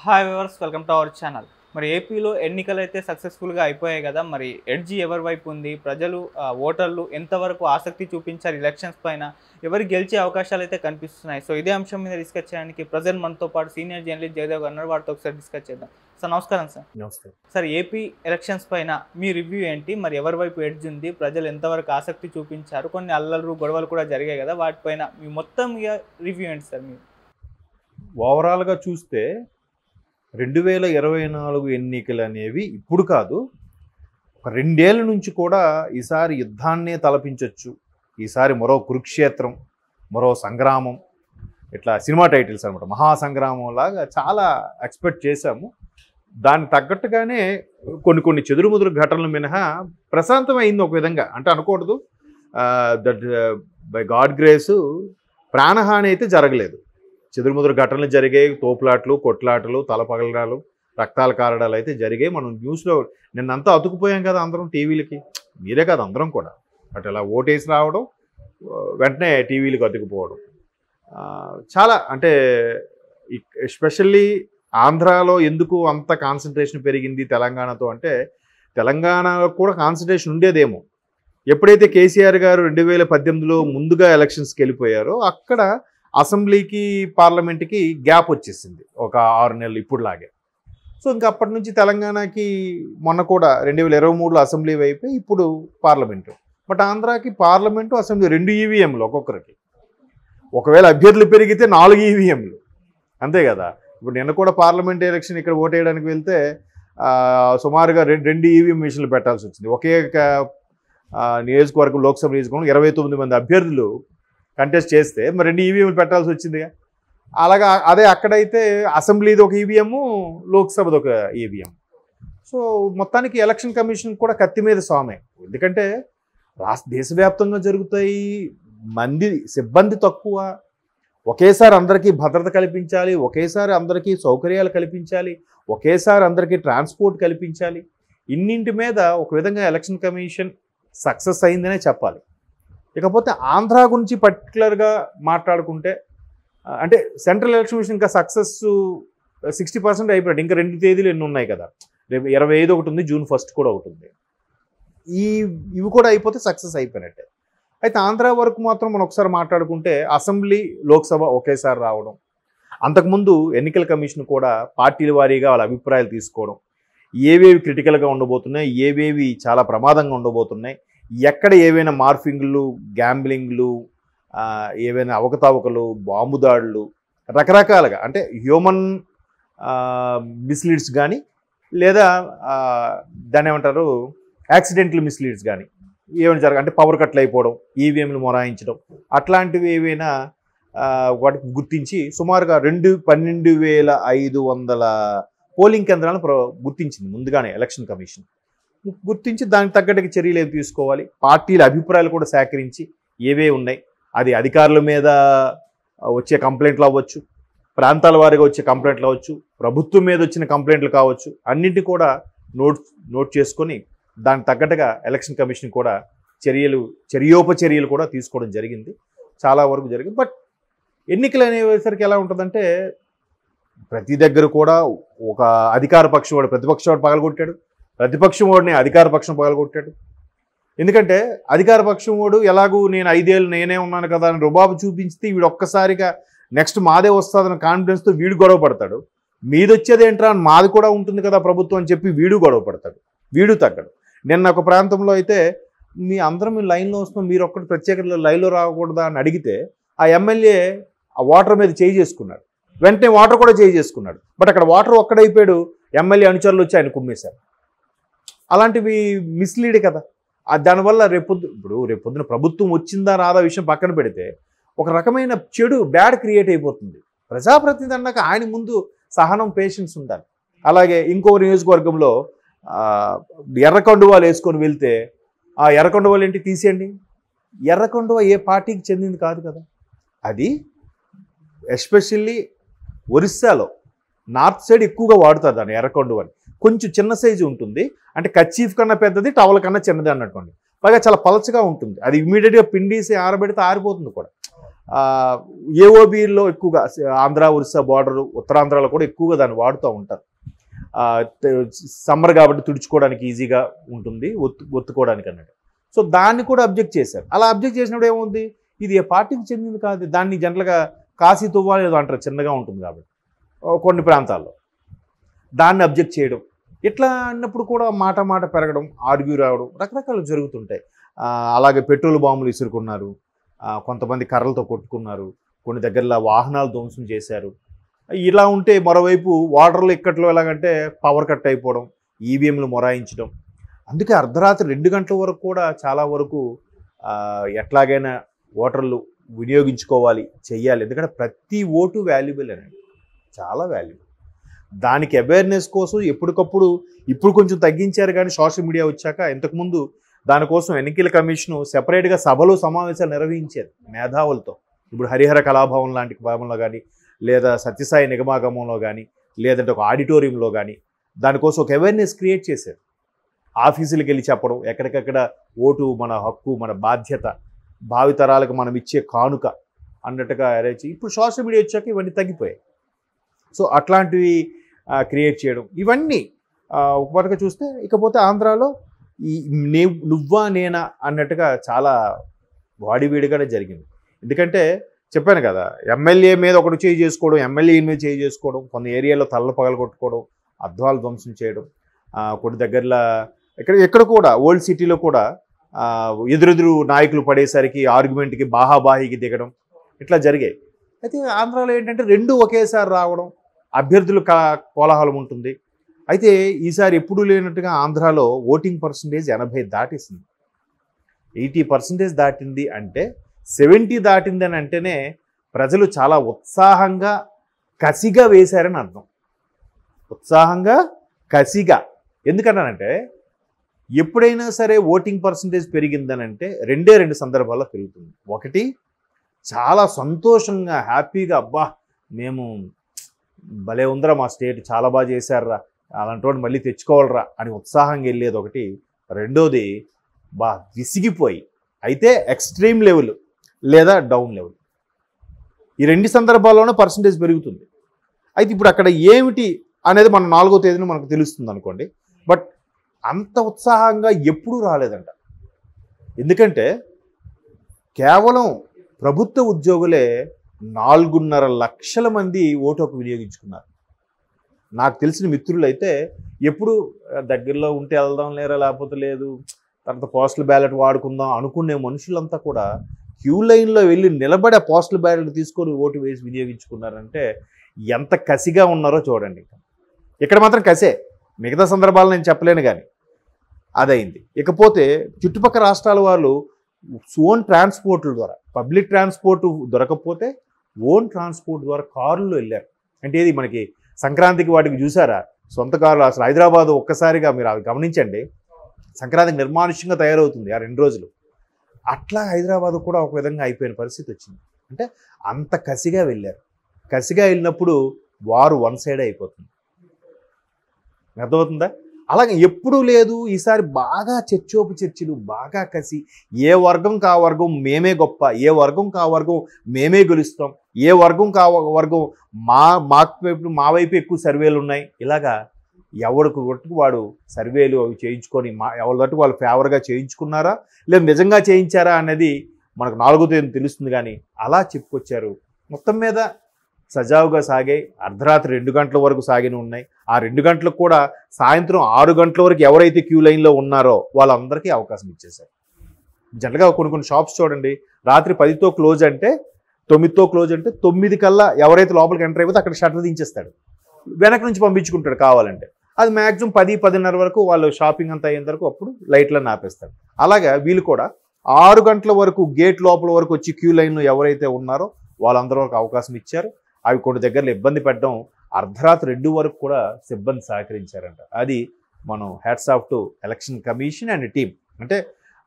Hi viewers, welcome to our channel. మరి ఏపీలో ఎన్నికలు అయితే సక్సెస్ఫుల్గా అయిపోయాయి కదా. మరి ఎడ్జి ఎవరి వైపు ఉంది, ప్రజలు ఓటర్లు ఎంతవరకు ఆసక్తి చూపించారు ఎలక్షన్స్ పైన, ఎవరు గెలిచే అవకాశాలు అయితే కనిపిస్తున్నాయి. సో ఇదే అంశం మీద డిస్కస్ చేయడానికి ప్రజెంట్ మనతో పాటు సీనియర్ జర్నలిస్ట్ జయదేవ్ గారు వారితో ఒకసారి డిస్కస్ చేద్దాం. సార్ నమస్కారం. సార్ నమస్తే సార్, ఏపీ ఎలక్షన్స్ పైన మీ రివ్యూ ఏంటి? మరి ఎవరి వైపు ఎడ్జ్ ఉంది, ప్రజలు ఎంతవరకు ఆసక్తి చూపించారు, కొన్ని అల్లర్లు గొడవలు కూడా జరిగాయి కదా, వాటిపైన మీ మొత్తం రివ్యూ ఏంటి సార్? మీరు ఓవరాల్గా చూస్తే 2024 ఎన్నికలు అనేవి ఇప్పుడు కాదు, ఒక 2 ఏళ్ల నుంచి కూడా ఈసారి యుద్ధాన్నే తలపించవచ్చు. ఈసారి మరో కురుక్షేత్రం, మరో సంగ్రామం, ఇట్లా సినిమా టైటిల్స్ అనమాట. మహాసంగ్రామం లాగా చాలా ఎక్స్పెక్ట్ చేశాము. దానికి తగ్గట్టుగానే కొన్ని చెదురుముదురు ఘటనలు మినహా ప్రశాంతం అయింది ఒక విధంగా. అంటే అనకూడదు, దట్ బై గాడ్ గ్రేసు ప్రాణహాని అయితే జరగలేదు. చెదురుముదురు ఘటనలు జరిగాయి, తోపులాట్లు, కొట్లాటలు, తలపగలడాలు, రక్తాల కారడాలు అయితే జరిగాయి. మనం న్యూస్లో నిన్నంతా అతుకుపోయాం కదా అందరం, టీవీలకి. మీరే కాదు, అందరం కూడా. అటు ఇలా ఓటేసి రావడం, వెంటనే టీవీలకు అతుకుపోవడం చాలా. అంటే ఎస్పెషల్లీ ఆంధ్రాలో ఎందుకు అంత కాన్సన్ట్రేషన్ పెరిగింది తెలంగాణతో అంటే, తెలంగాణలో కూడా కాన్సన్ట్రేషన్ ఉండేదేమో. ఎప్పుడైతే కేసీఆర్ గారు 2018లో ముందుగా ఎలక్షన్స్కి వెళ్ళిపోయారో, అక్కడ అసెంబ్లీకి పార్లమెంట్కి గ్యాప్ వచ్చేసింది ఒక 6 నెలలు ఇప్పుడులాగే. సో ఇంకా అప్పటి నుంచి తెలంగాణకి మొన్న కూడా 2023లో అసెంబ్లీ అయిపోయి ఇప్పుడు పార్లమెంటు. బట్ ఆంధ్రాకి పార్లమెంటు, అసెంబ్లీ 2 ఈవీఎంలు ఒక్కొక్కరికి. ఒకవేళ అభ్యర్థులు పెరిగితే 4 ఈవీఎంలు, అంతే కదా. ఇప్పుడు నిన్న కూడా పార్లమెంట్ ఎలక్షన్ ఇక్కడ ఓటేయడానికి వెళ్తే సుమారుగా 2 ఈవీఎం మిషన్లు పెట్టాల్సి వచ్చింది. ఒకే నియోజకవర్గం, లోక్సభ నియోజకవర్గం 29 మంది అభ్యర్థులు కంటెస్ట్ చేస్తే మరి 2 ఈవీఎంలు పెట్టాల్సి వచ్చిందిగా. అలాగా అదే అక్కడైతే అసెంబ్లీది ఒక ఈవీఎం, లోక్సభది ఒక ఈవీఎం. సో మొత్తానికి ఎలక్షన్ కమిషన్ కూడా కత్తి మీద సామే. ఎందుకంటే దేశవ్యాప్తంగా జరుగుతాయి, సిబ్బంది తక్కువ, ఒకేసారి అందరికీ భద్రత కల్పించాలి, ఒకేసారి అందరికీ సౌకర్యాలు కల్పించాలి, ఒకేసారి అందరికీ ట్రాన్స్పోర్ట్ కల్పించాలి. ఇన్నింటి మీద ఒక విధంగా ఎలక్షన్ కమిషన్ సక్సెస్ అయిందనే చెప్పాలి. ఇకపోతే ఆంధ్ర గురించి పర్టికులర్గా మాట్లాడుకుంటే, అంటే సెంట్రల్ ఎలక్షన్ కమిషన్ ఇంకా సక్సెస్ 60% అయిపోయాడు. ఇంకా 2 తేదీలు ఎన్ని ఉన్నాయి కదా, రేపు 25 ఒకటి ఉంది, జూన్ 1 కూడా ఒకటి ఉంది. ఇవి కూడా అయిపోతే సక్సెస్ అయిపోయినట్టే. అయితే ఆంధ్ర వరకు మాత్రం మనం ఒకసారి మాట్లాడుకుంటే, అసెంబ్లీ, లోక్సభ ఒకేసారి రావడం, అంతకుముందు ఎన్నికల కమిషన్ కూడా పార్టీల వారీగా వాళ్ళ అభిప్రాయాలు తీసుకోవడం, ఏవేవి క్రిటికల్గా ఉండబోతున్నాయి, ఏవేవి చాలా ప్రమాదంగా ఉండబోతున్నాయి, ఎక్కడ ఏవైనా మార్ఫింగ్లు, గ్యాంబ్లింగ్లు, ఏవైనా అవకతవకలు, బాంబు దాడులు, రకరకాలుగా అంటే హ్యూమన్ మిస్లీడ్స్ కానీ, లేదా దాన్ని ఏమంటారు యాక్సిడెంటల్ మిస్లీడ్స్ కానీ ఏమైనా అంటే పవర్ కట్లు అయిపోవడం, ఈవీఎంలు మొరాయించడం, అట్లాంటివి ఏవైనా వాటికి గుర్తించి సుమారుగా 12,500 పోలింగ్ కేంద్రాలను గుర్తించింది ముందుగానే ఎలక్షన్ కమిషన్. గుర్తించి దానికి తగ్గట్టుగా చర్యలు ఏవి తీసుకోవాలి, పార్టీల అభిప్రాయాలు కూడా సేకరించి ఏవే ఉన్నాయి, అది అధికారుల మీద వచ్చే కంప్లైంట్లు అవ్వచ్చు, ప్రాంతాల వారిగా వచ్చే కంప్లైంట్లు అవ్వచ్చు, ప్రభుత్వం మీద వచ్చిన కంప్లైంట్లు కావచ్చు, అన్నింటి కూడా నోట్ చేసుకొని దానికి తగ్గట్టుగా ఎలక్షన్ కమిషన్ కూడా చర్యోపచర్యలు కూడా తీసుకోవడం జరిగింది, చాలా వరకు జరిగింది. బట్ ఎన్నికలు అనేసరికి ఎలా ఉంటుందంటే, ప్రతి దగ్గర కూడా ఒక అధికార పక్షం వాడు ప్రతిపక్షం వాడు పగలగొట్టాడు, ప్రతిపక్షం వాడిని అధికార పక్షం పగలగొట్టాడు. ఎందుకంటే అధికార పక్షం వాడు ఎలాగూ నేను 5 ఏళ్ళు నేనే ఉన్నాను కదా అని రుబాబు చూపించితే, వీడు ఒక్కసారిగా నెక్స్ట్ మాదే వస్తుందన్న కాన్ఫిడెన్స్తో వీడు గొడవ పడతాడు. మీది వచ్చేది ఏంట్రా, మాది కూడా ఉంటుంది కదా ప్రభుత్వం అని చెప్పి వీడు గొడవ పడతాడు, వీడు తగ్గడు. నిన్న ఒక ప్రాంతంలో అయితే, మీ అందరం లైన్లో వస్తున్నాం, మీరు ఒక్కటి ప్రత్యేక లైన్లో రాకూడదా అని అడిగితే ఆ ఎమ్మెల్యే ఆ వాటర్ మీద చేయి చేసుకున్నాడు, వెంటనే వాటర్ కూడా చేయి చేసుకున్నాడు. బట్ అక్కడ వాటర్ ఒక్కడైపోయాడు, ఎమ్మెల్యే అనుచరులు వచ్చి ఆయన కుమ్మేశారు. అలాంటివి మిస్లీడ్ కదా. దానివల్ల రేపొద్దున ప్రభుత్వం వచ్చిందా రాదా విషయం పక్కన పెడితే, ఒక రకమైన చెడు బ్యాడ్ క్రియేట్ అయిపోతుంది. ప్రజాప్రతినిధి అన్నాక ఆయన ముందు సహనం, పేషెన్స్ ఉండాలి. అలాగే ఇంకో నియోజకవర్గంలో ఎర్రకొండవాలు వేసుకొని వెళ్తే, ఆ ఎర్రకొండవాలు ఏంటి తీసేయండి, ఎర్రకొండవ ఏ పార్టీకి చెందింది కాదు కదా. అది ఎస్పెషల్లీ ఒరిస్సాలో నార్త్ సైడ్ ఎక్కువగా వాడుతారు దాన్ని, ఎర్రకొండవని. కొంచెం చిన్న సైజు ఉంటుంది, అంటే కచ్చీఫ్ కన్నా పెద్దది, టవల్ కన్నా చిన్నది అన్నట్టుకోండి. పైగా చాలా పలచగా ఉంటుంది. అది ఇమీడియట్గా పిండేసి ఆరబెడితే ఆరిపోతుంది కూడా. ఏఓబిలో ఎక్కువగా ఆంధ్ర ఒరిస్సా బార్డర్ ఉత్తరాంధ్రలో కూడా ఎక్కువగా దాన్ని వాడుతూ ఉంటారు. సమ్మర్ కాబట్టి తుడుచుకోవడానికి ఈజీగా ఉంటుంది, ఒత్తుకోవడానికి అన్నట్టు. సో దాన్ని కూడా అబ్జెక్ట్ చేశారు. అలా అబ్జెక్ట్ చేసినప్పుడు ఏముంది, ఇది ఏ పార్టీకి చెందింది కాదు, దాన్ని జనరల్గా కాశీ తువ్వా ఏదో అంటారు, చిన్నగా ఉంటుంది కాబట్టి కొన్ని ప్రాంతాల్లో దాన్ని అబ్జెక్ట్ చేయడం, ఇట్లా అన్నప్పుడు కూడా మాట మాట పెరగడం, ఆర్గ్యూ రావడం రకరకాలు జరుగుతుంటాయి. అలాగే పెట్రోల్ బాంబులు విసురుకున్నారు, కొంతమంది కర్రలతో కొట్టుకున్నారు, కొన్ని దగ్గరలో వాహనాలు ధ్వంసం చేశారు. ఇలా ఉంటే మరోవైపు వాటర్లో ఇక్కట్లో ఎలాగంటే పవర్ కట్ అయిపోవడం, ఈవీఎంలు మొరాయించడం. అందుకే అర్ధరాత్రి 2 గంటల వరకు కూడా చాలా వరకు ఎట్లాగైనా ఓటర్లు వినియోగించుకోవాలి, చెయ్యాలి. ఎందుకంటే ప్రతి ఓటు వాల్యుబుల్ అనండి, చాలా వాల్యుబుల్. దానికి అవేర్నెస్ కోసం ఎప్పటికప్పుడు, ఇప్పుడు కొంచెం తగ్గించారు కానీ సోషల్ మీడియా వచ్చాక, ఇంతకుముందు దానికోసం ఎన్నికల కమిషను సెపరేట్గా సభలు సమావేశాలు నిర్వహించారు మేధావులతో. ఇప్పుడు హరిహర కళాభవన్ లాంటి భవనంలో కానీ, లేదా సత్యసాయి నిగమాగమంలో కానీ, లేదంటే ఒక ఆడిటోరియంలో కానీ దానికోసం ఒక అవేర్నెస్ క్రియేట్ చేశారు. ఆఫీసులకు వెళ్ళి చెప్పడం, ఎక్కడికక్కడ ఓటు మన హక్కు, మన బాధ్యత, భావితరాలకు మనం ఇచ్చే కానుక అన్నట్టుగా అరేంజ్. ఇప్పుడు సోషల్ మీడియా వచ్చాక ఇవన్నీ తగ్గిపోయాయి. సో అట్లాంటివి క్రియేట్ చేయడం, ఇవన్నీ ఒక పరంగా చూస్తే. ఇకపోతే ఆంధ్రాలో ఈ నువ్వా నేనా అన్నట్టుగా చాలా వాడివేడిగానే జరిగింది. ఎందుకంటే చెప్పాను కదా, ఎమ్మెల్యే మీద ఒకటి చేయి చేసుకోవడం, ఎమ్మెల్యే మీద చేయి చేసుకోవడం, కొన్ని ఏరియాలో తలలు పగలు కొట్టుకోవడం, అద్దాలు ధ్వంసం చేయడం, కొన్ని దగ్గరలో ఎక్కడ కూడా ఓల్డ్ సిటీలో కూడా ఎదురెదురు నాయకులు పడేసరికి ఆర్గ్యుమెంట్కి బాహాబాహికి దిగడం, ఇట్లా జరిగాయి. అయితే ఆంధ్రాలో ఏంటంటే రెండు ఒకేసారి రావడం, అభ్యర్థులు కోలాహలం ఉంటుంది. అయితే ఈసారి ఎప్పుడూ లేనట్టుగా ఆంధ్రాలో ఓటింగ్ పర్సంటేజ్ 80 దాటేసింది. 80% దాటింది అంటే 70 దాటింది అని అంటేనే ప్రజలు చాలా ఉత్సాహంగా కసిగా వేశారని అర్థం. ఉత్సాహంగా కసిగా. ఎందుకన్నానంటే ఎప్పుడైనా సరే ఓటింగ్ పర్సంటేజ్ పెరిగిందనంటే రెండు సందర్భాల్లో పెరుగుతుంది. ఒకటి, చాలా సంతోషంగా హ్యాపీగా, అబ్బా మేము భలే ఉందిరా, మా స్టేట్ చాలా బాగా చేశారురా, అలాంటి వాడు మళ్ళీ తెచ్చుకోవాలరా అని ఉత్సాహంగా వెళ్ళేది ఒకటి. రెండోది, విసిగిపోయి, అయితే ఎక్స్ట్రీమ్ లెవెల్ లేదా డౌన్ లెవెల్, ఈ రెండు సందర్భాల్లోనే పర్సంటేజ్ పెరుగుతుంది. అయితే ఇప్పుడు అక్కడ ఏమిటి అనేది మనం 4వ తేదీన మనకు తెలుస్తుంది అనుకోండి. బట్ అంత ఉత్సాహంగా ఎప్పుడూ రాలేదంట. ఎందుకంటే కేవలం ప్రభుత్వ ఉద్యోగులే 4.5 లక్షల మంది ఓటు హక్కు వినియోగించుకున్నారు. నాకు తెలిసిన మిత్రులు అయితే ఎప్పుడు దగ్గరలో ఉంటే వెళ్దాం లేరా, లేకపోతే లేదు, తర్వాత పోస్టల్ బ్యాలెట్ వాడుకుందాం అనుకునే మనుషులంతా కూడా క్యూ లైన్లో వెళ్ళి నిలబడి ఆ పోస్టల్ బ్యాలెట్ తీసుకొని ఓటు వేసి వినియోగించుకున్నారంటే ఎంత కసిగా ఉన్నారో చూడండి. ఇక్కడ మాత్రం కసే, మిగతా సందర్భాలు నేను చెప్పలేను కానీ అదైంది. ఇకపోతే చుట్టుపక్కల రాష్ట్రాల వాళ్ళు ఓన్ ట్రాన్స్పోర్ట్ల ద్వారా, పబ్లిక్ ట్రాన్స్పోర్ట్ దొరకకపోతే ఓన్ ట్రాన్స్పోర్ట్ ద్వారా కారుల్లో వెళ్ళారు. అంటే ఇది మనకి సంక్రాంతికి వాటికి చూసారా, సొంత కారులు. అసలు హైదరాబాద్ ఒక్కసారిగా మీరు అవి గమనించండి, సంక్రాంతికి నిర్మానుష్యంగా తయారవుతుంది ఆ 2 రోజులు. అట్లా హైదరాబాద్ కూడా ఒక విధంగా అయిపోయిన పరిస్థితి వచ్చింది. అంటే అంత కసిగా వెళ్ళారు. కసిగా వెళ్ళినప్పుడు వారు వన్ సైడ్ అయిపోతుంది. అర్థమవుతుందా? అలాగే ఎప్పుడూ లేదు. ఈసారి బాగా చర్చోపు చర్చలు, బాగా కసి, ఏ వర్గం కా వర్గం మేమే గొప్ప, ఏ వర్గం కా వర్గం మేమే గెలుస్తాం, ఏ వర్గం కా వర్గం మా వైపు ఎక్కువ సర్వేలు ఉన్నాయి. ఇలాగా ఎవరికి కొట్టుకు వాడు సర్వేలు అవి చేయించుకొని ఎవరి తట్టు వాళ్ళు ఫేవర్గా చేయించుకున్నారా లేదా నిజంగా చేయించారా అనేది మనకు 4వ తేదీ తెలుస్తుంది. కానీ అలా చెప్పుకొచ్చారు. మొత్తం మీద సజావుగా సాగాయి. అర్ధరాత్రి 2 గంటల వరకు సాగిన ఉన్నాయి. ఆ 2 గంటలకు కూడా సాయంత్రం 6 గంటల వరకు ఎవరైతే క్యూ లైన్లో ఉన్నారో వాళ్ళందరికీ అవకాశం ఇచ్చేశారు. జనరల్గా కొన్ని షాప్స్ చూడండి, రాత్రి 10తో క్లోజ్ అంటే 9తో క్లోజ్ అంటే 9 కల్లా ఎవరైతే లోపలికి ఎంటర్ అయిపోతే అక్కడ షట్టర్ దించేస్తాడు, వెనక నుంచి పంపించుకుంటాడు కావాలంటే. అది మ్యాక్సిమం 10-10:30 వరకు వాళ్ళు షాపింగ్ అంతా అయిన వరకు అప్పుడు లైట్లను ఆపేస్తారు. అలాగా వీళ్ళు కూడా 6 గంటల వరకు గేట్ లోపల వరకు వచ్చి క్యూ లైన్లో ఎవరైతే ఉన్నారో వాళ్ళందరి వరకు అవకాశం ఇచ్చారు. అవి కొన్ని దగ్గరలో ఇబ్బంది పెట్టడం, అర్ధరాత్రి 2 వరకు కూడా సిబ్బంది సహకరించారంట. అది మనం hats off to election commission and team. అంటే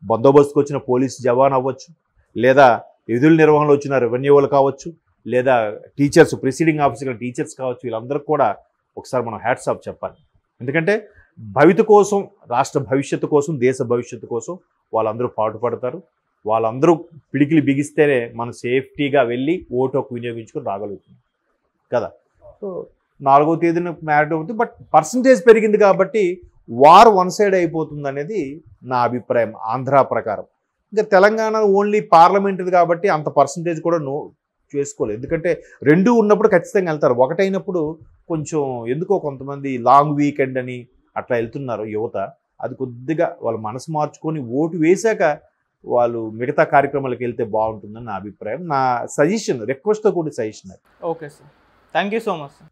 బందోబస్తుకు వచ్చిన పోలీస్ జవాన్ అవ్వచ్చు, లేదా విధుల నిర్వహణలో వచ్చిన రెవెన్యూ వాళ్ళు కావచ్చు, లేదా టీచర్స్, ప్రిసీడింగ్ ఆఫీసర్ టీచర్స్ కావచ్చు, వీళ్ళందరికీ కూడా ఒకసారి మనం హ్యాట్స్ ఆఫ్ చెప్పాలి. ఎందుకంటే భవిత కోసం, రాష్ట్ర భవిష్యత్తు కోసం, దేశ భవిష్యత్తు కోసం వాళ్ళందరూ పాటుపడతారు. వాళ్ళందరూ పిడికిలి బిగిస్తేనే మనం సేఫ్టీగా వెళ్ళి ఓటు హక్కు వినియోగించుకొని రాగలుగుతున్నాం కదా. సో 4వ తేదీన మ్యారేజ్ అవుతుంది, బట్ పర్సంటేజ్ పెరిగింది కాబట్టి వార్ వన్ సైడ్ అయిపోతుంది అనేది నా అభిప్రాయం ఆంధ్ర ప్రకారం. ఇంకా తెలంగాణ ఓన్లీ పార్లమెంటరీ కాబట్టి అంత పర్సంటేజ్ కూడా చేసుకోలేదు. ఎందుకంటే 2 ఉన్నప్పుడు ఖచ్చితంగా వెళ్తారు, ఒకటైనప్పుడు కొంచెం ఎందుకో కొంతమంది లాంగ్ వీకెండ్ అని అట్లా వెళ్తున్నారు యువత. అది కొద్దిగా వాళ్ళ మనసు మార్చుకొని ఓటు వేశాక వాళ్ళు మిగతా కార్యక్రమాలకు వెళ్తే బాగుంటుందని నా అభిప్రాయం, నా సజెషన్, రిక్వెస్ట్తో కూడి suggestion. Okay sir, thank you so much sir.